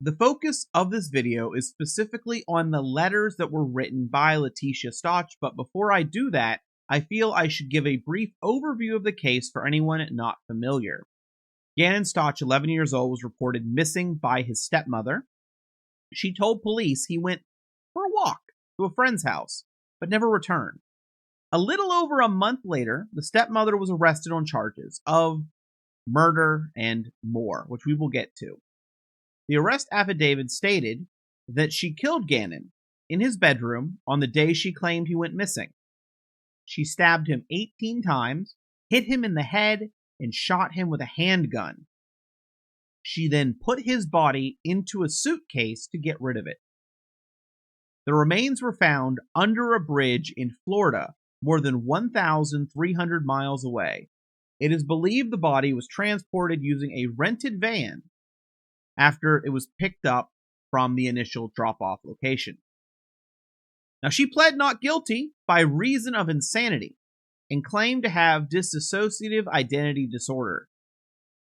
The focus of this video is specifically on the letters that were written by Letecia Stauch, but before I do that, I feel I should give a brief overview of the case for anyone not familiar. Gannon Stauch, 11 years old, was reported missing by his stepmother. She told police he went for a walk to a friend's house, but never returned. A little over a month later, the stepmother was arrested on charges of murder and more, which we will get to. The arrest affidavit stated that she killed Gannon in his bedroom on the day she claimed he went missing. She stabbed him 18 times, hit him in the head, and shot him with a handgun. She then put his body into a suitcase to get rid of it. The remains were found under a bridge in Florida, more than 1,300 miles away. It is believed the body was transported using a rented van after it was picked up from the initial drop-off location. Now, she pled not guilty by reason of insanity and claimed to have dissociative identity disorder.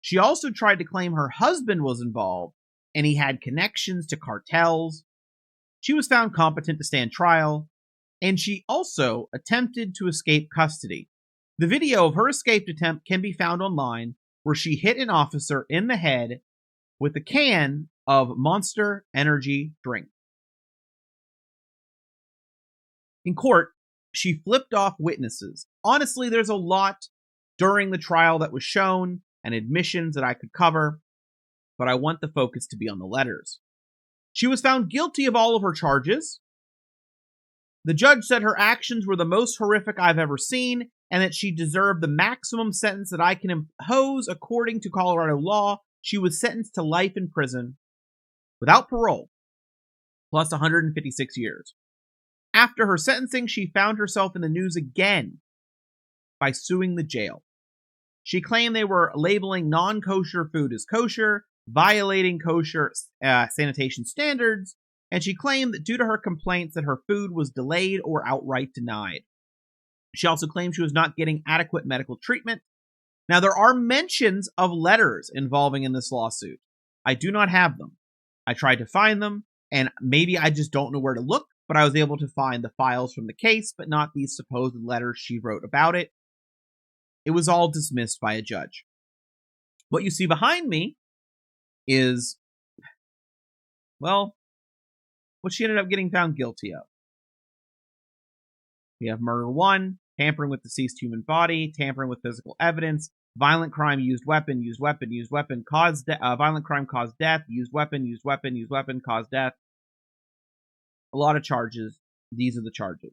She also tried to claim her husband was involved and he had connections to cartels. She was found competent to stand trial, and she also attempted to escape custody. The video of her escape attempt can be found online, where she hit an officer in the head with a can of Monster Energy drink. In court, she flipped off witnesses. Honestly, there's a lot during the trial that was shown and admissions that I could cover, but I want the focus to be on the letters. She was found guilty of all of her charges. The judge said her actions were the most horrific I've ever seen, and that she deserved the maximum sentence that I can impose according to Colorado law. She was sentenced to life in prison without parole, plus 156 years. After her sentencing, she found herself in the news again by suing the jail. She claimed they were labeling non-kosher food as kosher, violating kosher sanitation standards, and she claimed that due to her complaints that her food was delayed or outright denied. She also claimed she was not getting adequate medical treatment. Now, there are mentions of letters involving in this lawsuit. I do not have them. I tried to find them, and maybe I just don't know where to look, but I was able to find the files from the case, but not these supposed letters she wrote about it. It was all dismissed by a judge. What you see behind me is, well, what she ended up getting found guilty of. We have murder 1, tampering with deceased human body, tampering with physical evidence, violent crime, used weapon, caused violent crime, caused death, used weapon, caused death. A lot of charges. These are the charges.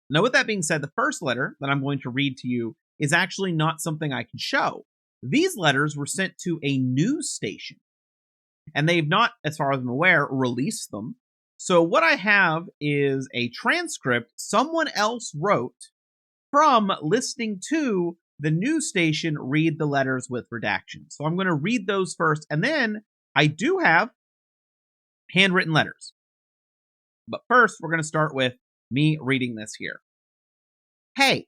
Now, with that being said, the first letter that I'm going to read to you is actually not something I can show. These letters were sent to a news station, and they've not, as far as I'm aware, released them. So what I have is a transcript someone else wrote from listening to the news station read the letters with redactions. So I'm going to read those first, and then I do have handwritten letters. But first, we're going to start with me reading this here. Hey,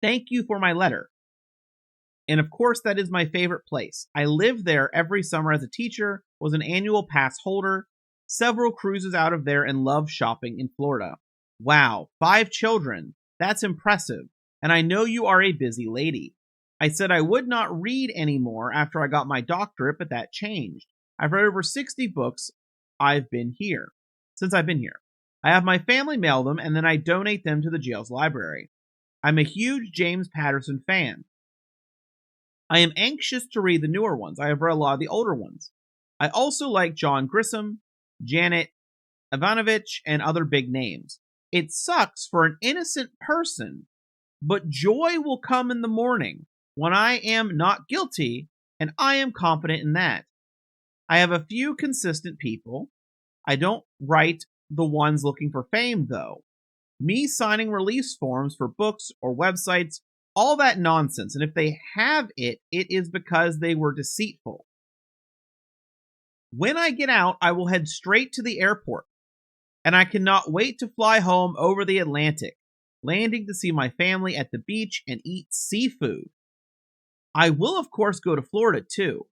thank you for my letter. And of course, that is my favorite place. I lived there every summer as a teacher, was an annual pass holder, several cruises out of there, and love shopping in Florida. Wow, 5 children. That's impressive. And I know you are a busy lady. I said I would not read anymore after I got my doctorate, but that changed. I've read over 60 books since I've been here. I have my family mail them, and then I donate them to the jail's library. I'm a huge James Patterson fan. I am anxious to read the newer ones. I have read a lot of the older ones. I also like John Grisham, Janet Ivanovich, and other big names. It sucks for an innocent person, but joy will come in the morning when I am not guilty, and I am confident in that. I have a few consistent people. I don't write the ones looking for fame, though. Me signing release forms for books or websites, all that nonsense. And if they have it, it is because they were deceitful. When I get out, I will head straight to the airport, and I cannot wait to fly home over the Atlantic, landing to see my family at the beach and eat seafood. I will, of course, go to Florida, too.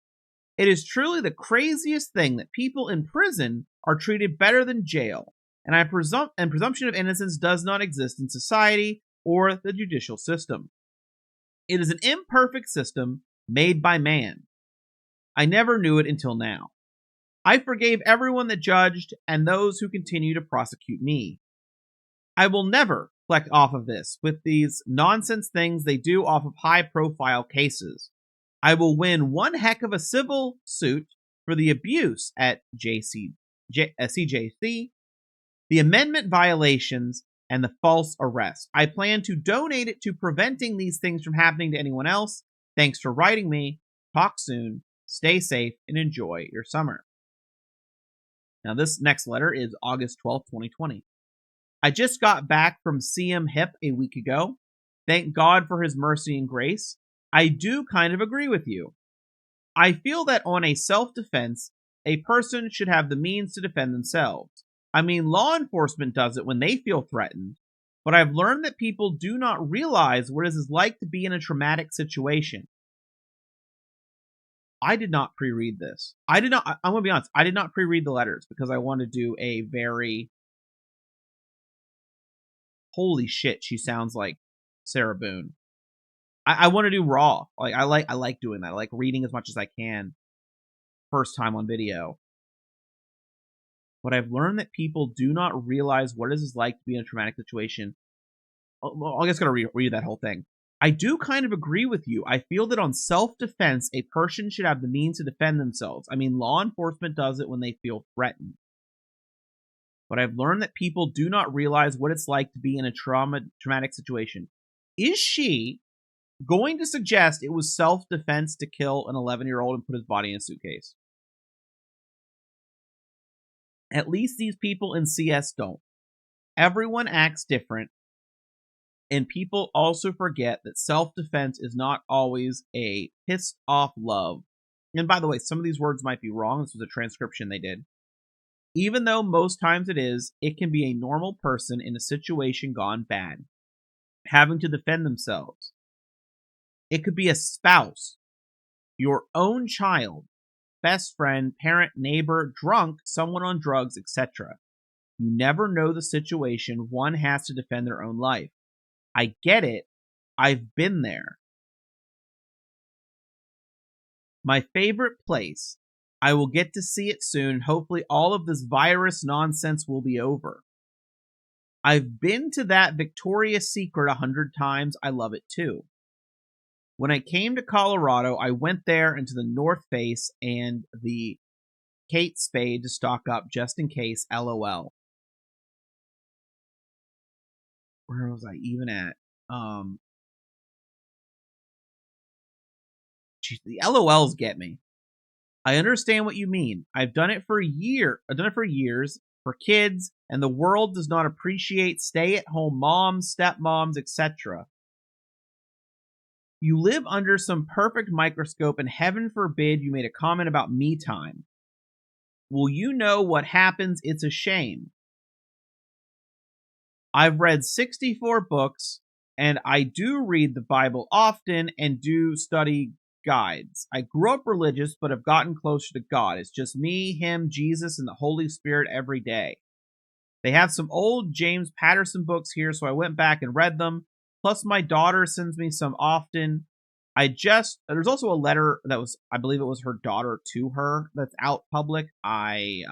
It is truly the craziest thing that people in prison are treated better than jail, and presumption of innocence does not exist in society or the judicial system. It is an imperfect system made by man. I never knew it until now. I forgave everyone that judged and those who continue to prosecute me. I will never collect off of this with these nonsense things they do off of high-profile cases. I will win one heck of a civil suit for the abuse at CJC, the amendment violations, and the false arrest. I plan to donate it to preventing these things from happening to anyone else. Thanks for writing me. Talk soon. Stay safe and enjoy your summer. Now, this next letter is August 12th, 2020. I just got back from CM Hip a week ago. Thank God for his mercy and grace. I do kind of agree with you. I feel that on a self-defense, a person should have the means to defend themselves. I mean, law enforcement does it when they feel threatened, but I've learned that people do not realize what it is like to be in a traumatic situation. I did not pre-read this. I'm going to be honest, I did not pre-read the letters because I want to do a very... Holy shit, she sounds like Sarah Boone. I want to do raw. Like I like doing that. I like reading as much as I can first time on video. But I've learned that people do not realize what it is like to be in a traumatic situation. Well, I guess I gotta read that whole thing. I do kind of agree with you. I feel that on self-defense, a person should have the means to defend themselves. I mean, law enforcement does it when they feel threatened. But I've learned that people do not realize what it's like to be in a traumatic situation. Is she going to suggest it was self-defense to kill an 11-year-old and put his body in a suitcase? At least these people in CS don't. Everyone acts different, and people also forget that self-defense is not always a pissed-off love. And by the way, some of these words might be wrong. This was a transcription they did. Even though most times it can be a normal person in a situation gone bad, having to defend themselves. It could be a spouse, your own child, best friend, parent, neighbor, drunk, someone on drugs, etc. You never know the situation. One has to defend their own life. I get it. I've been there. My favorite place. I will get to see it soon. Hopefully all of this virus nonsense will be over. I've been to that Victoria's Secret 100 times. I love it too. When I came to Colorado, I went there into the North Face and the Kate Spade to stock up just in case. LOL. Where was I even at? The LOLs get me. I understand what you mean. I've done it for years for kids, and the world does not appreciate stay-at-home moms, stepmoms, etc. You live under some perfect microscope, and heaven forbid you made a comment about me time. Well, you know what happens. It's a shame. I've read 64 books, and I do read the Bible often and do study guides. I grew up religious, but have gotten closer to God. It's just me, him, Jesus, and the Holy Spirit every day. They have some old James Patterson books here, so I went back and read them. Plus, my daughter sends me some often. There's also a letter that was, I believe it was her daughter to her, that's out public. I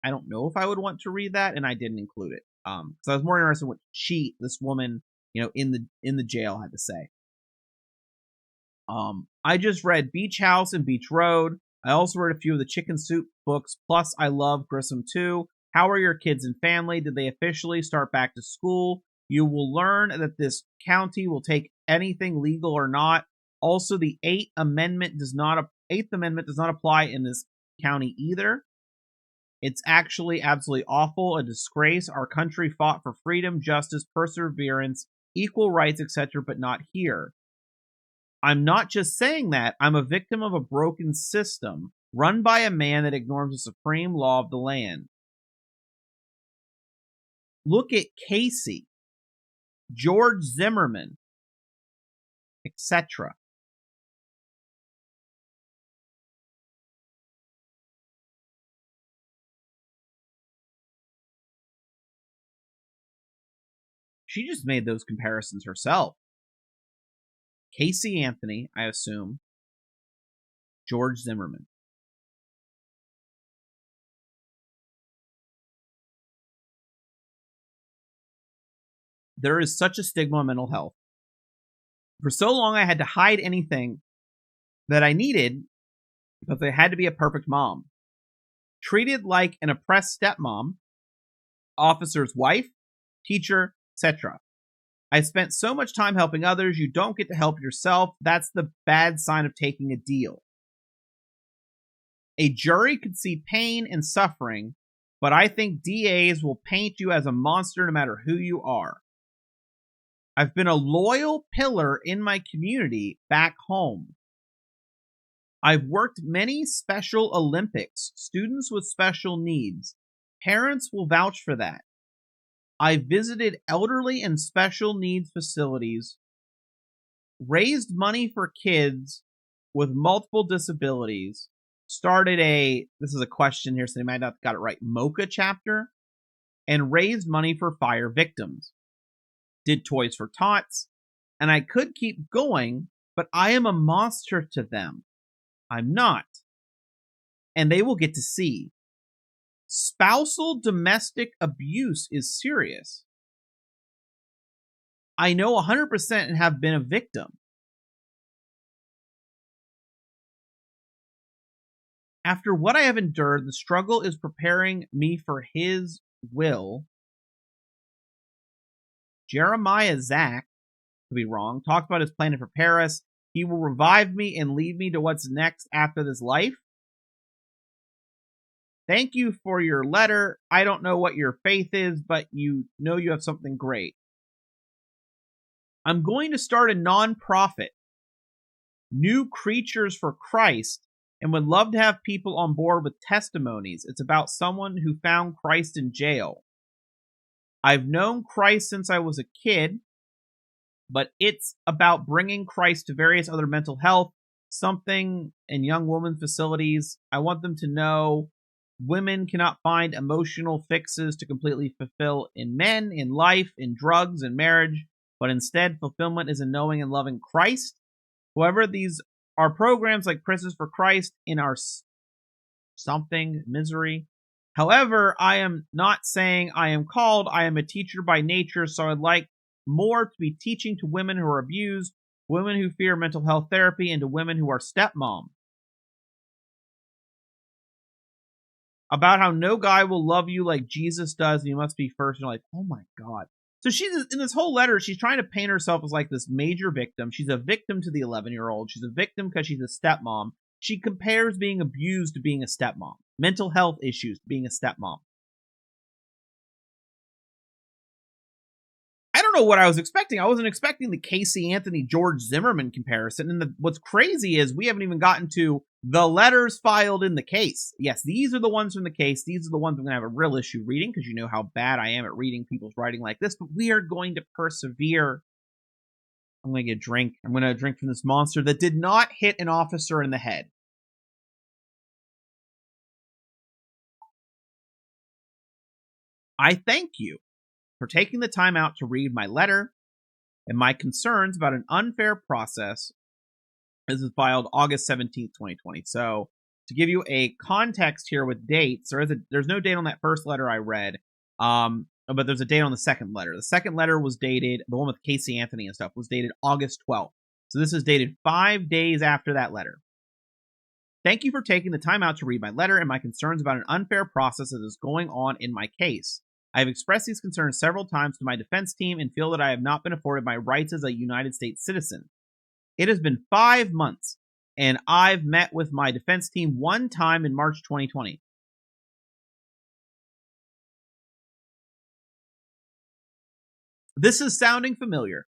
don't know if I would want to read that, and I didn't include it. Because I was more interested in what this woman, in the jail had to say. I just read Beach House and Beach Road. I also read a few of the Chicken Soup books. Plus, I love Grissom too. How are your kids and family? Did they officially start back to school? You will learn that this county will take anything legal or not. Also, the Eighth Amendment does not apply in this county either. It's actually absolutely awful, a disgrace. Our country fought for freedom, justice, perseverance, equal rights, etc., but not here. I'm not just saying that. I'm a victim of a broken system run by a man that ignores the supreme law of the land. Look at Casey, George Zimmerman, etc. She just made those comparisons herself. Casey Anthony, I assume. George Zimmerman. There is such a stigma on mental health. For so long, I had to hide anything that I needed because I had to be a perfect mom. Treated like an oppressed stepmom, officer's wife, teacher, etc. I spent so much time helping others, you don't get to help yourself. That's the bad sign of taking a deal. A jury could see pain and suffering, but I think DAs will paint you as a monster no matter who you are. I've been a loyal pillar in my community back home. I've worked many Special Olympics, students with special needs. Parents will vouch for that. I visited elderly and special needs facilities, raised money for kids with multiple disabilities, started this is a question here, so they might not have got it right, Mocha chapter, and raised money for fire victims. Did Toys for Tots, and I could keep going, but I am a monster to them. I'm not. And they will get to see. Spousal domestic abuse is serious. I know 100% and have been a victim. After what I have endured, the struggle is preparing me for His will. Jeremiah Zach, could be wrong, talked about his plan to prepare us. He will revive me and lead me to what's next after this life. Thank you for your letter. I don't know what your faith is, but you know you have something great. I'm going to start a nonprofit, New Creatures for Christ, and would love to have people on board with testimonies. It's about someone who found Christ in jail. I've known Christ since I was a kid, but it's about bringing Christ to various other mental health, something in young women facilities. I want them to know women cannot find emotional fixes to completely fulfill in men, in life, in drugs, in marriage, but instead fulfillment is in knowing and loving Christ. However, these are programs like Prisoners for Christ in our something misery. However, I am not saying I am called. I am a teacher by nature, so I'd like more to be teaching to women who are abused, women who fear mental health therapy, and to women who are stepmom. About how no guy will love you like Jesus does, and you must be first. And you're like, oh my God. So she's in this whole letter, she's trying to paint herself as like this major victim. She's a victim to the 11-year-old. She's a victim because she's a stepmom. She compares being abused to being a stepmom. Mental health issues to being a stepmom. I don't know what I was expecting. I wasn't expecting the Casey Anthony George Zimmerman comparison. And what's crazy is we haven't even gotten to the letters filed in the case. Yes, these are the ones from the case. These are the ones I'm going to have a real issue reading because you know how bad I am at reading people's writing like this. But we are going to persevere. I'm going to get a drink. I'm going to drink from this monster that did not hit an officer in the head. I thank you for taking the time out to read my letter and my concerns about an unfair process. This is filed August 17th, 2020. So to give you a context here with dates, there's no date on that first letter I read, but there's a date on the second letter. The second letter was dated, the one with Casey Anthony and stuff, was dated August 12th. So this is dated 5 days after that letter. Thank you for taking the time out to read my letter and my concerns about an unfair process that is going on in my case. I have expressed these concerns several times to my defense team and feel that I have not been afforded my rights as a United States citizen. It has been 5 months, and I've met with my defense team one time in March 2020. This is sounding familiar.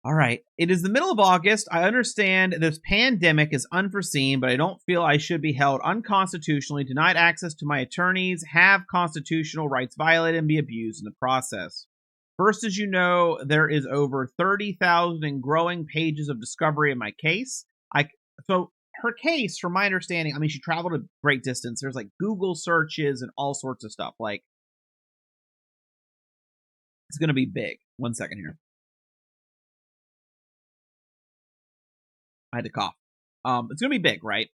All right. It is the middle of August. I understand this pandemic is unforeseen, but I don't feel I should be held unconstitutionally, denied access to my attorneys, have constitutional rights violated, and be abused in the process. First, as you know, there is over 30,000 and growing pages of discovery in my case. So her case, from my understanding, I mean, she traveled a great distance. There's like Google searches and all sorts of stuff. Like, It's going to be big. 1 second here. I had to cough. It's going to be big, right?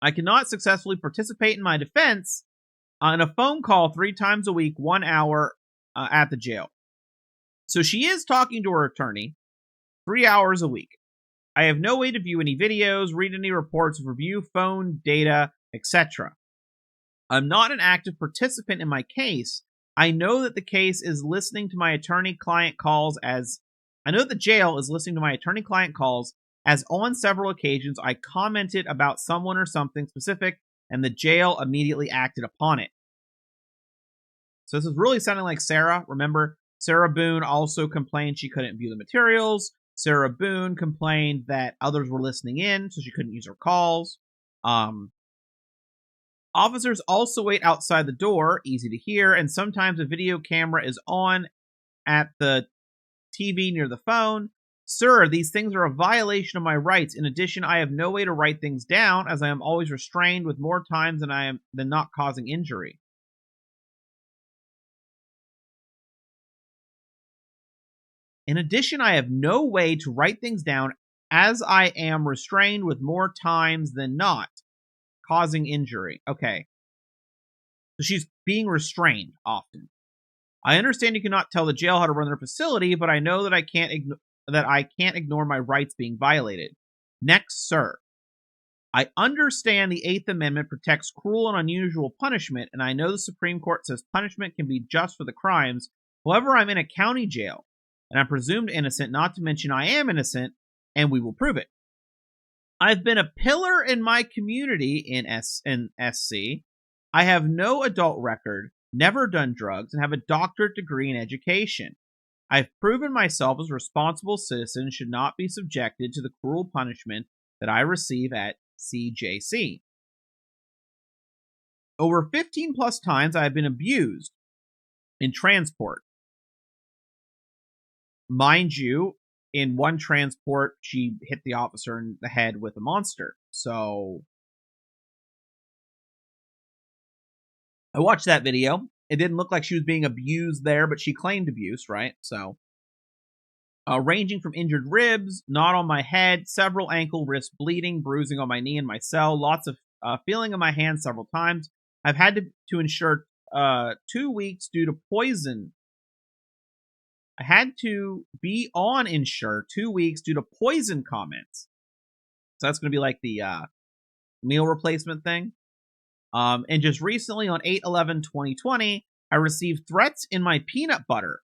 I cannot successfully participate in my defense on a phone call 3 times a week, 1 hour at the jail. So she is talking to her attorney 3 hours a week. I have no way to view any videos, read any reports, review phone data, etc. I'm not an active participant in my case. I know that the case is listening to my attorney-client calls as... I know that the jail is listening to my attorney-client calls as on several occasions I commented about someone or something specific, and the jail immediately acted upon it. So this is really sounding like Sarah. Remember, Sarah Boone also complained she couldn't view the materials. Sarah Boone complained that others were listening in, so she couldn't use her calls. Officers also wait outside the door, easy to hear, and sometimes a video camera is on at the TV near the phone. Sir, these things are a violation of my rights. In addition, I have no way to write things down, as I am always restrained with more times than not causing injury. In addition, I have no way to write things down, as I am restrained with more times than not causing injury. Okay. So she's being restrained often. I understand you cannot tell the jail how to run their facility, but I know that I can't ignore my rights being violated. Next, sir. I understand the 8th Amendment protects cruel and unusual punishment, and I know the Supreme Court says punishment can be just for the crimes. However, I'm in a county jail, and I'm presumed innocent, not to mention I am innocent, and we will prove it. I've been a pillar in my community in SC. I have no adult record, never done drugs, and have a doctorate degree in education. I've proven myself as a responsible citizen should not be subjected to the cruel punishment that I receive at CJC. Over 15 plus times I have been abused in transport. Mind you, in one transport, she hit the officer in the head with a monster. So I watched that video. It didn't look like she was being abused there, but she claimed abuse, right? So ranging from injured ribs, knot on my head, several ankle, wrist bleeding, bruising on my knee and my cell, lots of feeling in my hand several times. I've had to insure 2 weeks due to poison. I had to be on insure 2 weeks due to poison comments. So that's going to be like the meal replacement thing. And just recently on 8/11/2020, I received threats in my peanut butter.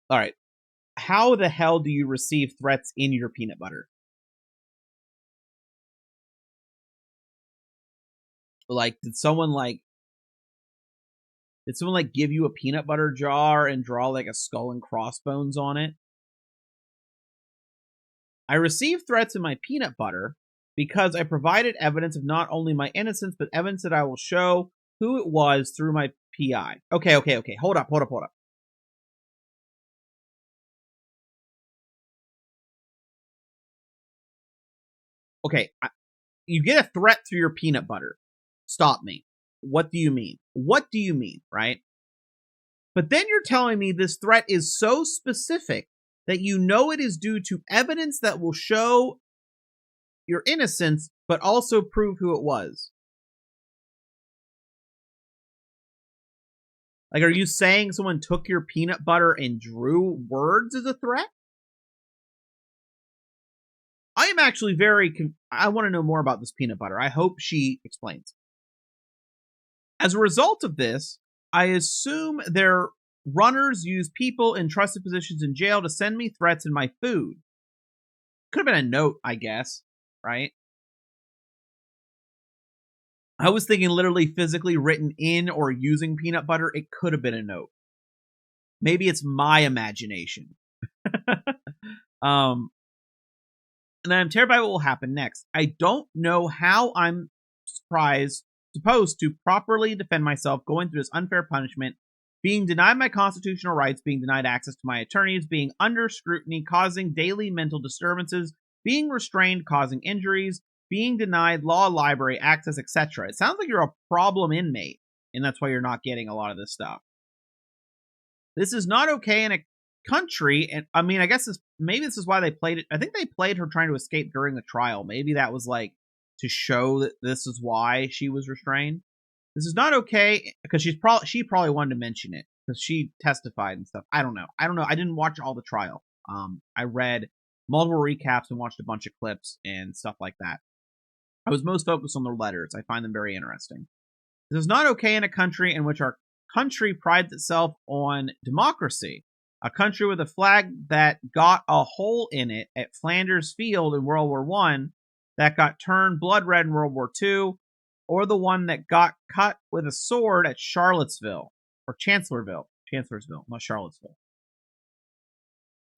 All right. How the hell do you receive threats in your peanut butter? Like, did someone give you a peanut butter jar and draw like a skull and crossbones on it? I received threats in my peanut butter because I provided evidence of not only my innocence, but evidence that I will show who it was through my PI. Okay. Hold up. Okay, you get a threat through your peanut butter. Stop me. What do you mean? What do you mean, right? But then you're telling me this threat is so specific that you know it is due to evidence that will show your innocence, but also prove who it was. Like, are you saying someone took your peanut butter and drew words as a threat? I am actually I want to know more about this peanut butter. I hope she explains. As a result of this, I assume their runners use people in trusted positions in jail to send me threats in my food. Could have been a note, I guess, right? I was thinking literally physically written in or using peanut butter. It could have been a note. Maybe it's my imagination. And I'm terrified what will happen next. I don't know how I'm supposed to properly defend myself going through this unfair punishment, being denied my constitutional rights, being denied access to my attorneys, being under scrutiny, causing daily mental disturbances, being restrained, causing injuries, being denied law library access, etc. It sounds like you're a problem inmate, and that's why you're not getting a lot of this stuff. This is not okay in a country, and I mean, I guess maybe this is why they played it. I think they played her trying to escape during the trial. Maybe that was like to show that this is why she was restrained. This is not okay because she probably wanted to mention it because she testified and stuff. I don't know. I didn't watch all the trial. I read multiple recaps and watched a bunch of clips and stuff like that. I was most focused on the letters. I find them very interesting. This is not okay in a country in which our country prides itself on democracy. A country with a flag that got a hole in it at Flanders Field in World War I, that got turned blood red in World War II, or the one that got cut with a sword at Charlottesville, or Chancellorsville, not Charlottesville.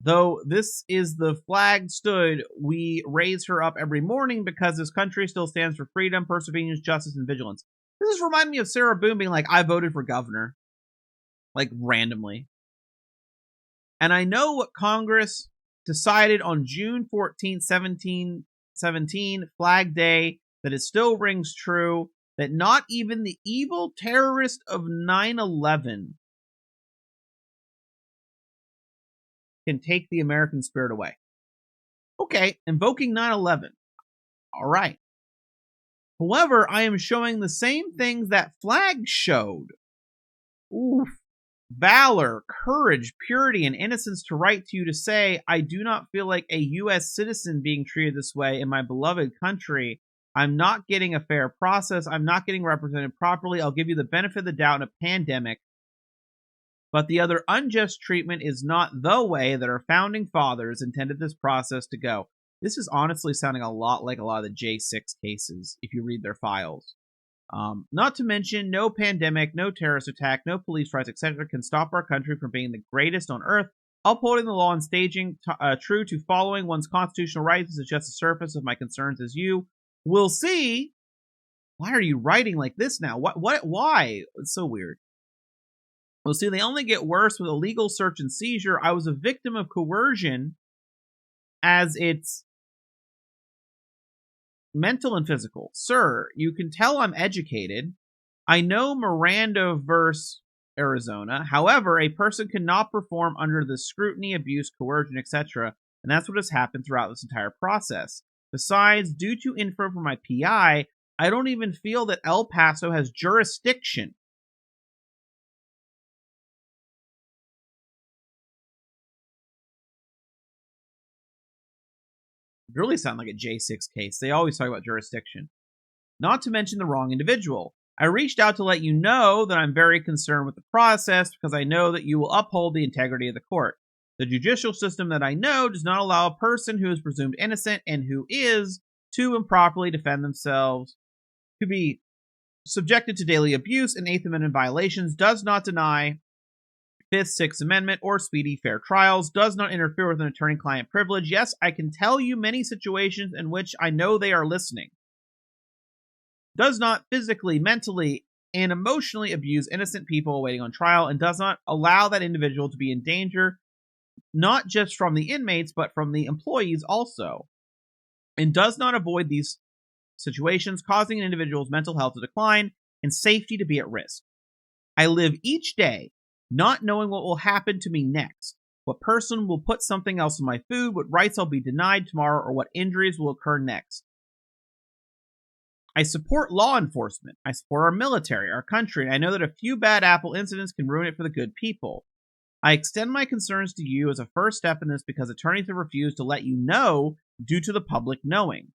Though this is the flag stood, we raise her up every morning because this country still stands for freedom, perseverance, justice, and vigilance. This is reminding me of Sarah Boone being like, I voted for governor. Like, randomly. And I know what Congress decided on June 14th, 1717, Flag Day, that it still rings true, that not even the evil terrorist of 9/11 can take the American spirit away. Okay, invoking 9/11. All right. However, I am showing the same things that flag showed. Oof. Valor, courage, purity, and innocence to write to you to say, I do not feel like a U.S. citizen being treated this way in my beloved country. I'm not getting a fair process. I'm not getting represented properly. I'll give you the benefit of the doubt in a pandemic. But the other unjust treatment is not the way that our founding fathers intended this process to go. This is honestly sounding a lot like a lot of the J6 cases, if you read their files. Not to mention, no pandemic, no terrorist attack, no police riots, etc. can stop our country from being the greatest on earth. Upholding the law and staging true to following one's constitutional rights is just the surface of my concerns as you will see. Why are you writing like this now? Why? It's so weird. Well, see, they only get worse with a legal search and seizure. I was a victim of coercion as it's mental and physical. Sir, you can tell I'm educated. I know Miranda versus Arizona. However, a person cannot perform under the scrutiny, abuse, coercion, etc. And that's what has happened throughout this entire process. Besides, due to info from my PI, I don't even feel that El Paso has jurisdiction. It really sound like a J6 case. They always talk about jurisdiction. Not to mention the wrong individual. I reached out to let you know that I'm very concerned with the process because I know that you will uphold the integrity of the court. The judicial system that I know does not allow a person who is presumed innocent and who is to improperly defend themselves to be subjected to daily abuse and Eighth Amendment violations, does not deny Fifth, Sixth Amendment, or speedy fair trials, does not interfere with an attorney-client privilege. Yes, I can tell you many situations in which I know they are listening. Does not physically, mentally, and emotionally abuse innocent people awaiting on trial, and does not allow that individual to be in danger, not just from the inmates, but from the employees also, and does not avoid these situations, causing an individual's mental health to decline and safety to be at risk. I live each day not knowing what will happen to me next, what person will put something else in my food, what rights I'll be denied tomorrow, or what injuries will occur next. I support law enforcement. I support our military, our country, and I know that a few bad apple incidents can ruin it for the good people. I extend my concerns to you as a first step in this because attorneys have refused to let you know due to the public knowing.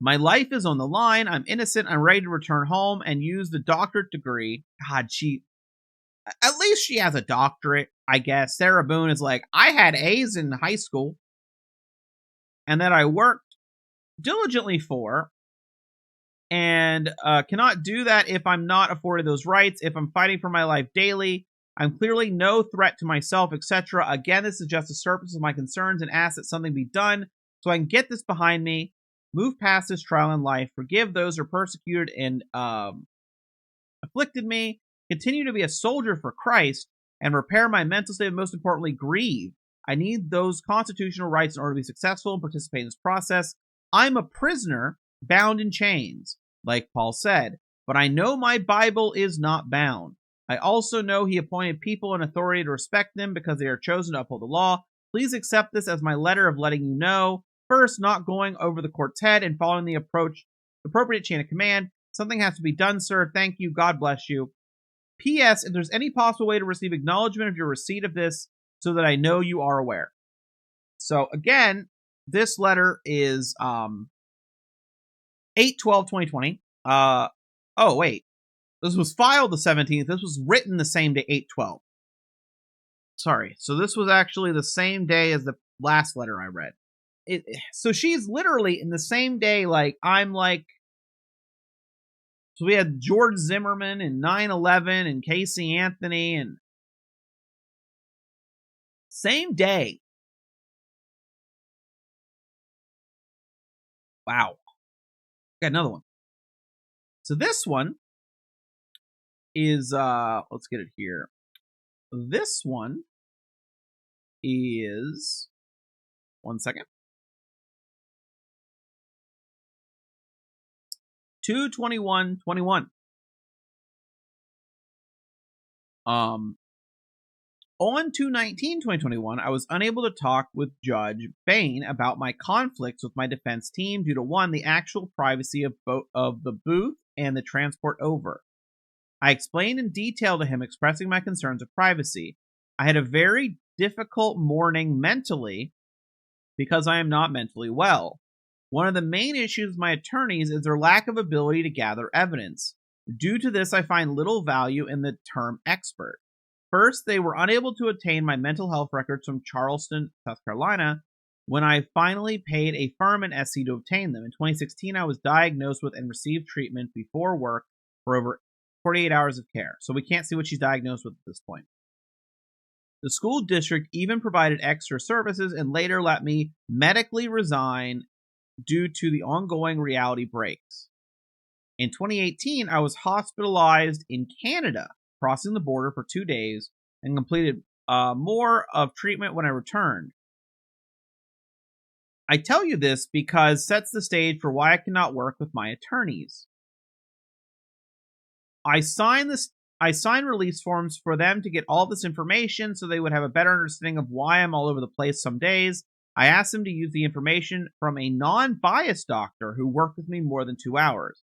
My life is on the line. I'm innocent. I'm ready to return home and use the doctorate degree. God, at least she has a doctorate, I guess. Sarah Boone is like, I had A's in high school and that I worked diligently for and cannot do that if I'm not afforded those rights, if I'm fighting for my life daily. I'm clearly no threat to myself, etc. Again, this is just the surface of my concerns and ask that something be done so I can get this behind me, move past this trial in life, forgive those who are persecuted and afflicted me, continue to be a soldier for Christ, and repair my mental state, and most importantly, grieve. I need those constitutional rights in order to be successful and participate in this process. I'm a prisoner bound in chains, like Paul said, but I know my Bible is not bound. I also know he appointed people in authority to respect them because they are chosen to uphold the law. Please accept this as my letter of letting you know. First, not going over the court's head and following the appropriate chain of command. Something has to be done, sir. Thank you. God bless you. P.S. If there's any possible way to receive acknowledgement of your receipt of this so that I know you are aware. So, again, this letter is 8/12/2020. Oh, wait. This was filed the 17th. This was written the same day, 8/12. Sorry. So this was actually the same day as the last letter I read. So she's literally in the same day, so we had George Zimmerman and 9/11 and Casey Anthony and same day. Wow. Got another one. So this one is let's get it here. This one is 1 second. 2/21/21. On 2/19/2021, I was unable to talk with Judge Bain about my conflicts with my defense team due to one, the actual privacy of the booth and the transport over. I explained in detail to him, expressing my concerns of privacy. I had a very difficult morning mentally because I am not mentally well. One of the main issues with my attorneys is their lack of ability to gather evidence. Due to this, I find little value in the term expert. First, they were unable to obtain my mental health records from Charleston, South Carolina, when I finally paid a firm in SC to obtain them. In 2016, I was diagnosed with and received treatment before work for over 48 hours of care. So we can't see what she's diagnosed with at this point. The school district even provided extra services and later let me medically resign due to the ongoing reality breaks. In 2018, I was hospitalized in Canada, crossing the border for 2 days, and completed more of treatment when I returned. I tell you this because it sets the stage for why I cannot work with my attorneys. I signed release forms for them to get all this information so they would have a better understanding of why I'm all over the place some days. I asked them to use the information from a non-biased doctor who worked with me more than 2 hours.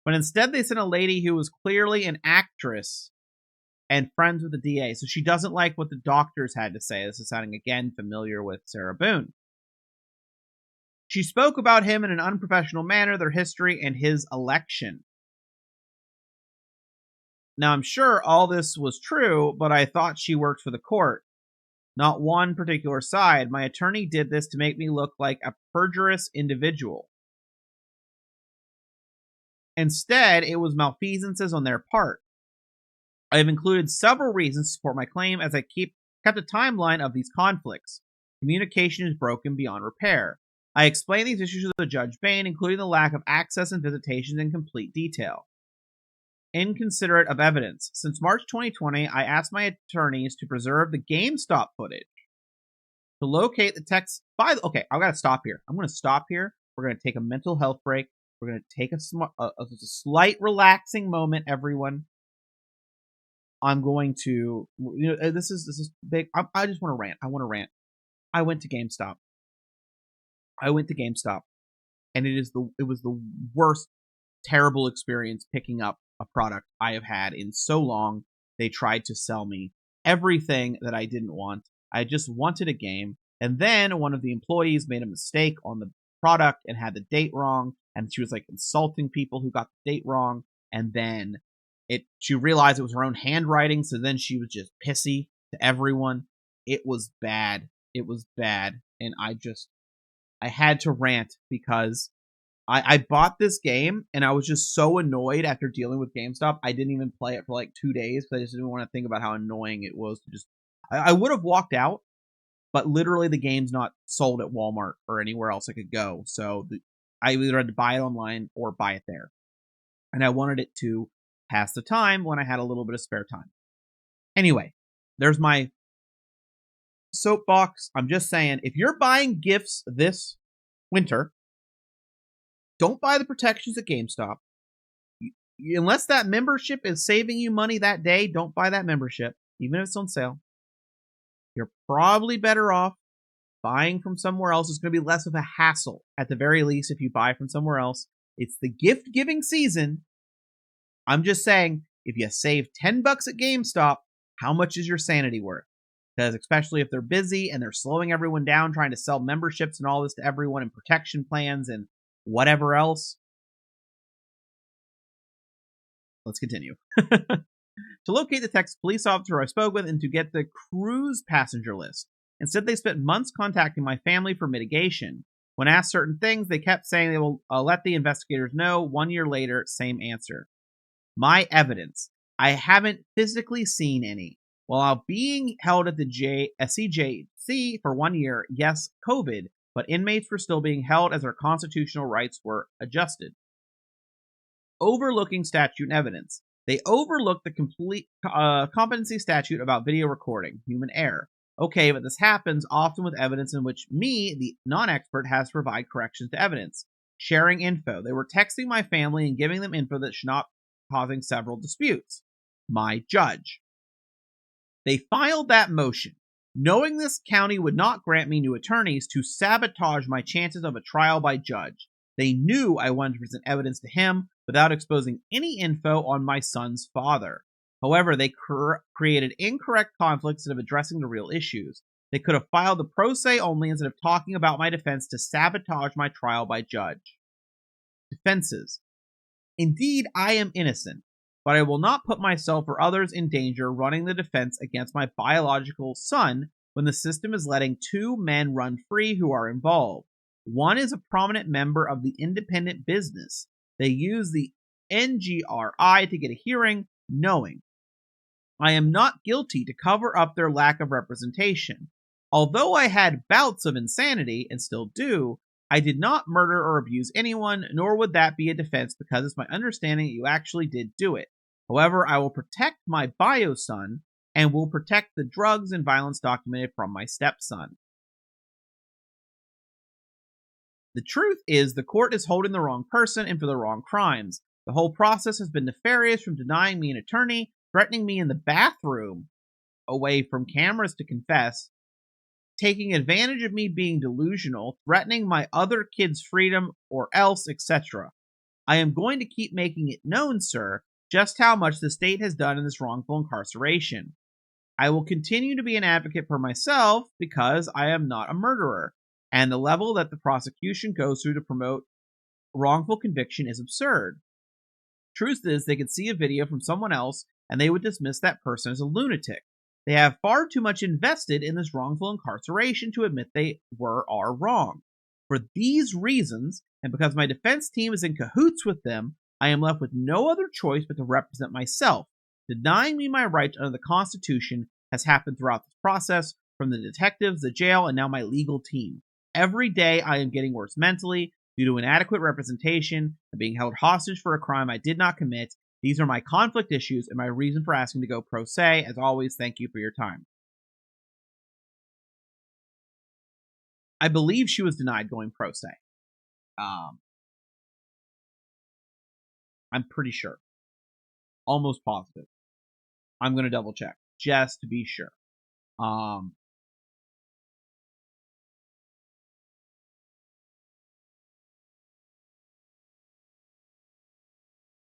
But instead, they sent a lady who was clearly an actress and friends with the DA. So she doesn't like what the doctors had to say. This is sounding, again, familiar with Sarah Boone. She spoke about him in an unprofessional manner, their history, and his election. Now, I'm sure all this was true, but I thought she worked for the court, not one particular side. My attorney did this to make me look like a perjurious individual. Instead, it was malfeasances on their part. I have included several reasons to support my claim as I kept a timeline of these conflicts. Communication is broken beyond repair. I explained these issues to Judge Bain, including the lack of access and visitations in complete detail. Inconsiderate of evidence. Since March 2020, I asked my attorneys to preserve the GameStop footage. To locate the text... Okay, I've got to stop here. I'm going to stop here. We're going to take a mental health break. We're going to take a slight relaxing moment, everyone. I'm going to... this is big. I just want to rant. I want to rant. I went to GameStop. And it was the worst, terrible experience picking up a product I have had in so long. They tried to sell me everything that I didn't want. I just wanted a game. And then one of the employees made a mistake on the product and had the date wrong. And she was like insulting people who got the date wrong. And then she realized it was her own handwriting. So then she was just pissy to everyone. It was bad. And I had to rant because I bought this game and I was just so annoyed after dealing with GameStop. I didn't even play it for like 2 days because I just didn't want to think about how annoying it was to just... I would have walked out, but literally the game's not sold at Walmart or anywhere else I could go. So I either had to buy it online or buy it there. And I wanted it to pass the time when I had a little bit of spare time. Anyway, there's my soapbox. I'm just saying, if you're buying gifts this winter, don't buy the protections at GameStop. Unless that membership is saving you money that day, don't buy that membership, even if it's on sale. You're probably better off buying from somewhere else. It's going to be less of a hassle, at the very least, if you buy from somewhere else. It's the gift-giving season. I'm just saying, if you save $10 at GameStop, how much is your sanity worth? Because especially if they're busy and they're slowing everyone down trying to sell memberships and all this to everyone and protection plans and whatever else. Let's continue. To locate the Texas police officer I spoke with and to get the cruise passenger list. Instead, they spent months contacting my family for mitigation. When asked certain things, they kept saying they will let the investigators know. 1 year later, same answer. My evidence. I haven't physically seen any. While being held at the CJC for 1 year, yes, COVID, but inmates were still being held as their constitutional rights were adjusted. Overlooking statute and evidence. They overlooked the complete competency statute about video recording, human error. Okay, but this happens often with evidence in which me, the non-expert, has to provide corrections to evidence. Sharing info. They were texting my family and giving them info that should not causing several disputes. My judge. They filed that motion, knowing this county would not grant me new attorneys to sabotage my chances of a trial by judge. They knew I wanted to present evidence to him without exposing any info on my son's father. However, they created incorrect conflicts instead of addressing the real issues. They could have filed the pro se only instead of talking about my defense to sabotage my trial by judge. Defenses. Indeed, I am innocent, but I will not put myself or others in danger running the defense against my biological son when the system is letting two men run free who are involved. One is a prominent member of the independent business. They use the NGRI to get a hearing, knowing I am not guilty to cover up their lack of representation. Although I had bouts of insanity, and still do, I did not murder or abuse anyone, nor would that be a defense because it's my understanding that you actually did do it. However, I will protect my bio son and will protect the drugs and violence documented from my stepson. The truth is, the court is holding the wrong person and for the wrong crimes. The whole process has been nefarious, from denying me an attorney, threatening me in the bathroom, away from cameras to confess, taking advantage of me being delusional, threatening my other kids' freedom, or else, etc. I am going to keep making it known, sir, just how much the state has done in this wrongful incarceration. I will continue to be an advocate for myself because I am not a murderer, and the level that the prosecution goes through to promote wrongful conviction is absurd. Truth is, they could see a video from someone else and they would dismiss that person as a lunatic. They have far too much invested in this wrongful incarceration to admit they are wrong. For these reasons, and because my defense team is in cahoots with them, I am left with no other choice but to represent myself. Denying me my rights under the Constitution has happened throughout this process, from the detectives, the jail, and now my legal team. Every day I am getting worse mentally due to inadequate representation and being held hostage for a crime I did not commit. These are my conflict issues and my reason for asking to go pro se. As always, thank you for your time. I believe she was denied going pro se. I'm pretty sure. Almost positive. I'm going to double check just to be sure.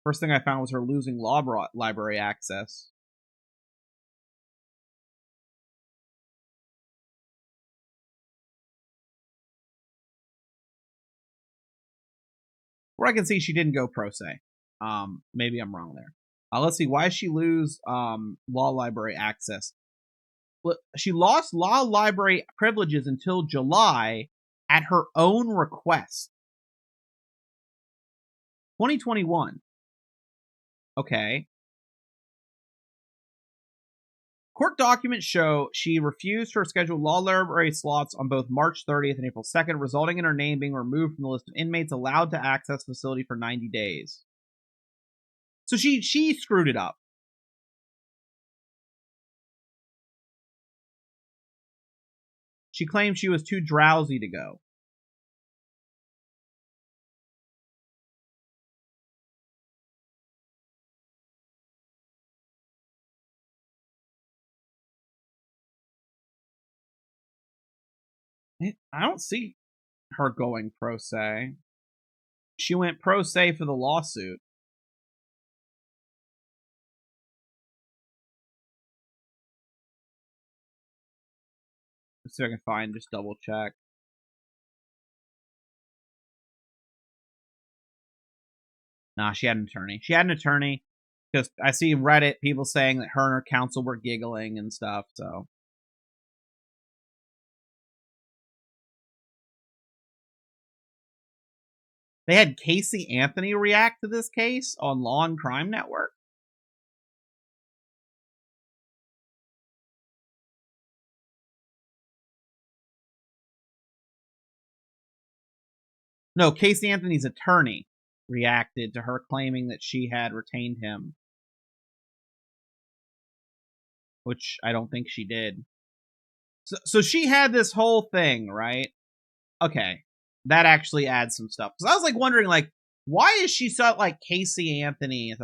First thing I found was her losing law library access. Where I can see she didn't go pro se. Maybe I'm wrong there. Let's see. Why did she lose law library access? Well, she lost law library privileges until July at her own request. 2021. Okay. Court documents show she refused her scheduled law library slots on both March 30th and April 2nd, resulting in her name being removed from the list of inmates allowed to access the facility for 90 days. So she screwed it up. She claimed she was too drowsy to go. I don't see her going pro se. She went pro se for the lawsuit. Let's see if I can find, just double check. Nah, she had an attorney. She had an attorney because I see Reddit people saying that her and her counsel were giggling and stuff. So they had Casey Anthony react to this case on Law and Crime Network. No, Casey Anthony's attorney reacted to her claiming that she had retained him, which I don't think she did. So she had this whole thing, right? Okay, that actually adds some stuff. Because I was like wondering, like, why is she so like Casey Anthony?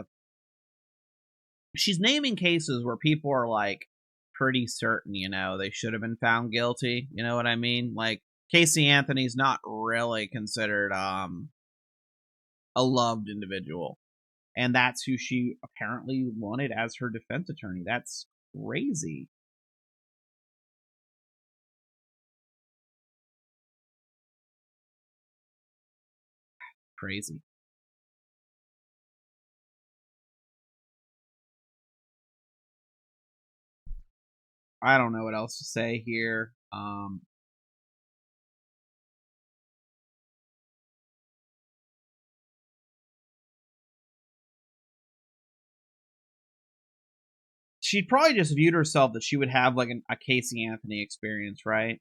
She's naming cases where people are like pretty certain, they should have been found guilty. You know what I mean? Like Casey Anthony's not really considered a loved individual, and that's who she apparently wanted as her defense attorney. That's crazy. Crazy. I don't know what else to say here. She'd probably just viewed herself that she would have like a Casey Anthony experience, right?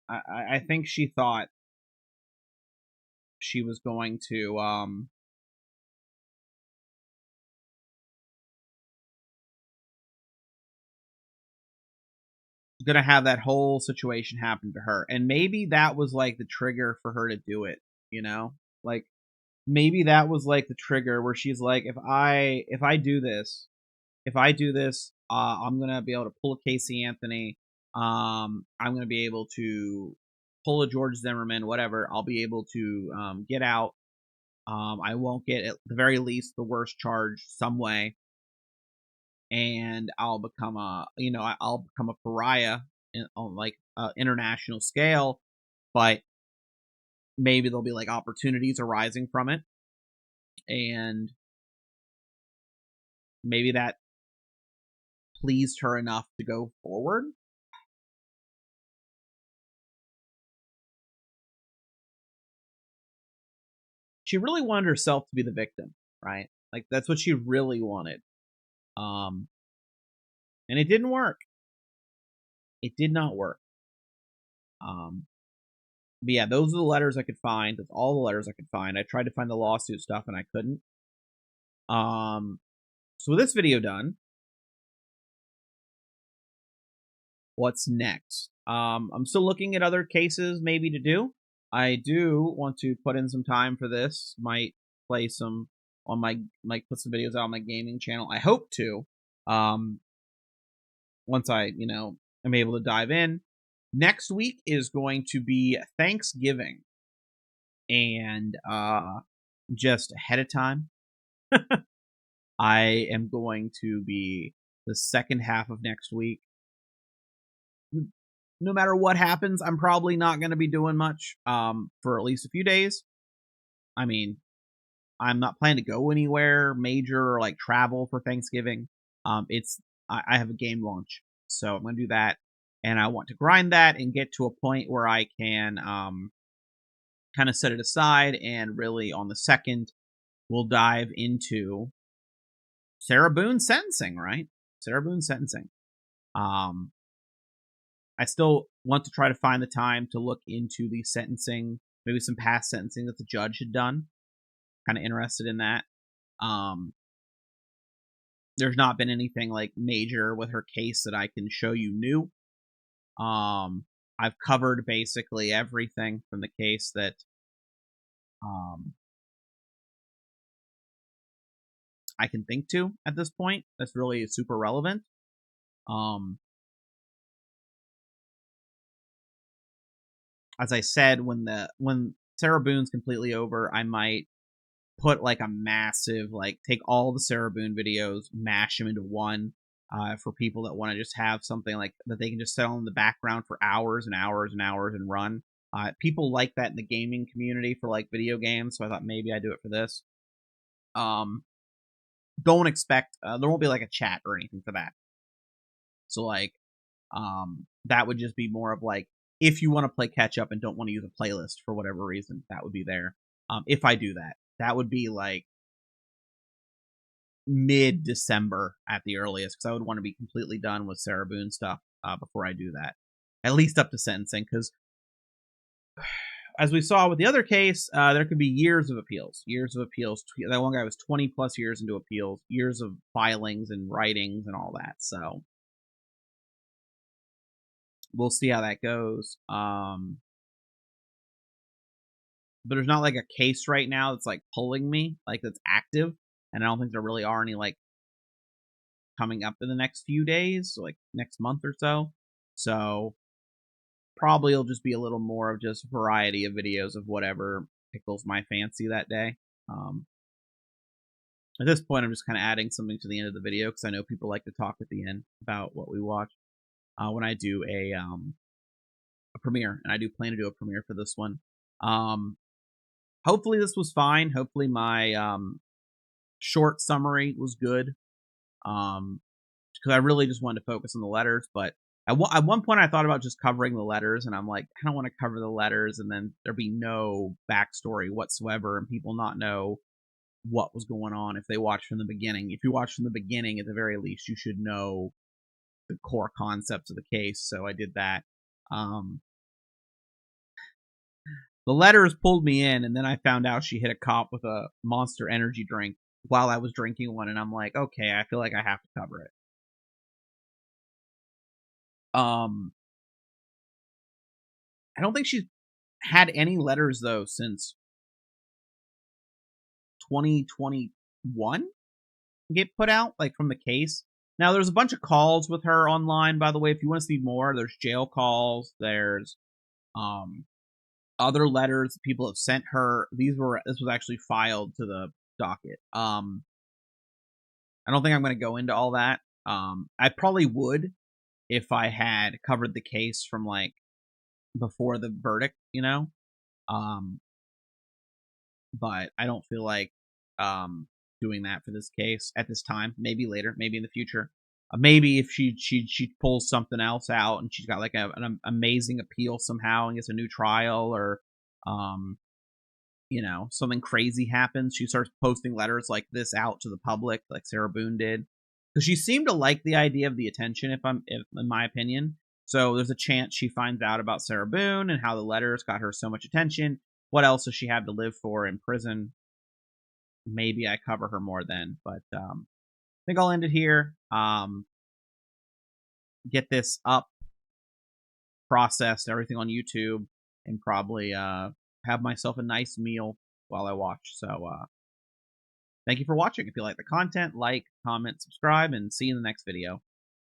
I think she thought she was going to have that whole situation happen to her, and maybe that was like the trigger for her to do it. Like maybe that was like the trigger where she's like, if I do this, I'm gonna be able to pull a Casey Anthony. I'm gonna be able to pull a George Zimmerman, whatever. I'll be able to get out. I won't get, at the very least, the worst charge some way, and I'll become a pariah on like international scale. But maybe there'll be like opportunities arising from it, and maybe that pleased her enough to go forward. She really wanted herself to be the victim, right? Like that's what she really wanted. And it didn't work. It did not work. But yeah, those are the letters I could find. That's all the letters I could find. I tried to find the lawsuit stuff and I couldn't. So with this video done, what's next? I'm still looking at other cases maybe to do. I do want to put in some time for this. Might play some on might put some videos out on my gaming channel. I hope to. Once I, am able to dive in. Next week is going to be Thanksgiving. And just ahead of time, I am going to be the second half of next week. No matter what happens, I'm probably not going to be doing much for at least a few days. I mean, I'm not planning to go anywhere major or like travel for Thanksgiving. I have a game launch, so I'm going to do that, and I want to grind that and get to a point where I can kind of set it aside, and really on the second, we'll dive into Sarah Boone sentencing, right? Sarah Boone sentencing. I still want to try to find the time to look into the sentencing, maybe some past sentencing that the judge had done. Kind of interested in that. there's not been anything like major with her case that I can show you new. I've covered basically everything from the case that I can think to at this point that's really super relevant. As I said, when Sarah Boone's completely over, I might put like a massive, like, take all the Sarah Boone videos, mash them into one, for people that want to just have something like that they can just set on in the background for hours and hours and hours and run. People like that in the gaming community for like video games, so I thought maybe I'd do it for this. Don't expect there won't be like a chat or anything for that. So like, that would just be more of like, if you want to play catch up and don't want to use a playlist for whatever reason, that would be there. If I do that, that would be like mid-December at the earliest, because I would want to be completely done with Sarah Boone stuff before I do that. At least up to sentencing, because as we saw with the other case, there could be years of appeals. Years of appeals. That one guy was 20 plus years into appeals, years of filings and writings and all that. So we'll see how that goes. But there's not like a case right now that's like pulling me, like that's active, and I don't think there really are any like coming up in the next few days, like next month or so. So probably it'll just be a little more of just variety of videos of whatever tickles my fancy that day. At this point, I'm just kind of adding something to the end of the video because I know people like to talk at the end about what we watch when I do a premiere, and I do plan to do a premiere for this one. Hopefully this was fine. Hopefully my short summary was good. Because I really just wanted to focus on the letters, but at one point I thought about just covering the letters, and I'm like, I don't want to cover the letters and then there be no backstory whatsoever and people not know what was going on if they watched from the beginning. If you watch from the beginning, at the very least, you should know the core concepts of the case. So I did that. The letters pulled me in, and then I found out she hit a cop with a Monster Energy drink while I was drinking one, and I'm like, okay, I feel like I have to cover it. I don't think she's had any letters though since 2021 get put out, like from the case. Now there's a bunch of calls with her online, by the way. If you want to see more, there's jail calls, there's other letters people have sent her. This was actually filed to the docket. I don't think I'm going to go into all that. I probably would if I had covered the case from like before the verdict, you know. But I don't feel like doing that for this case at this time. Maybe later, maybe in the future. Maybe if she pulls something else out and she's got like an amazing appeal somehow and gets a new trial, or you know, something crazy happens, she starts posting letters like this out to the public, like Sarah Boone did, because she seemed to like the idea of the attention. If in my opinion, so there's a chance she finds out about Sarah Boone and how the letters got her so much attention. What else does she have to live for in prison? Maybe I cover her more then, but I think I'll end it here. Get this up, processed, everything on YouTube, and probably have myself a nice meal while I watch. So thank you for watching. If you like the content, like, comment, subscribe, and see you in the next video.